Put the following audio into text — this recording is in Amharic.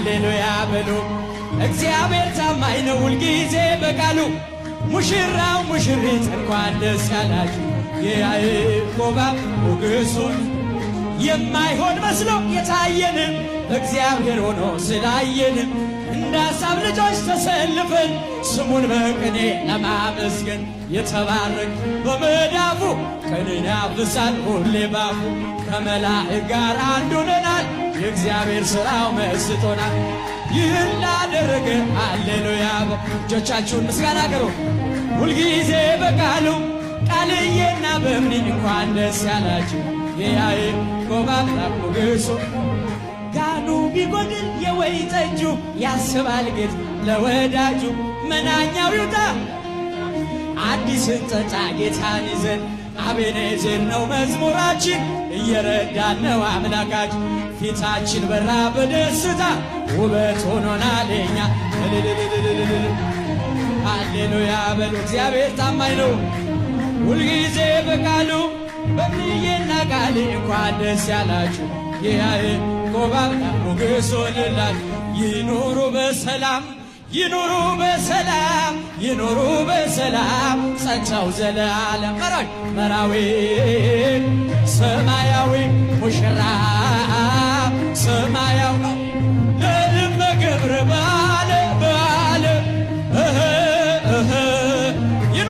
ሃሌሉያ በሉ። እግዚአብሔር ታማኝ ነው ሁልጊዜ በቃሉ። ሙሽራው ሙሽሪት እንኳን ደስ ያላችሁ የያዕቆብ ሞገሱን የማይሆን መስሎ የታየንም እግዚአብሔር ሆኖ ስላየንም እንደ ሐሳብ ልጆች ተሰልፈን ስሙን በቅኔ ለማመስገን የተባረክ በመዳፉ ቀንን ያብሳል ሁሌ ባፉ ከመላእክት ጋር አንድ ሆነናል የእግዚአብሔር ሥራው መስጦናል። ይህን ላደረገ ሃሌሉያ እጆቻችሁን ምስጋና አቅርቡ። ሁልጊዜ በቃሉ ቃልዬና በእምኔ እንኳን ደስ ያላችሁ የያዕቆብ አምላክ ሞገሱ ጋኑ ቢጎድል የወይን ጠጁ ያስባል ጌታ ለወዳጁ መናኛው ይውጣ አዲስን ጠጣ ጌታን ይዘን አቤኔዘር ነው መዝሙራችን እየረዳን ነው አምላካችን ፊታችን በራ በደስታ ውበት ሆኖናል የኛ ሃሌሉያ በሉ። እግዚአብሔር ታማኝ ነው ሁልጊዜ በቃሉ በእምዬና ቃሌ እንኳን ደስ ያላችሁ የያዕቆብ አምላክ ሞገስ ሆነላችሁ። ይኑሩ በሰላም ይኑሩ በሰላም ይኑሩ በሰላም ጸንተው ዘለዓለም መራዊ ሰማያዊ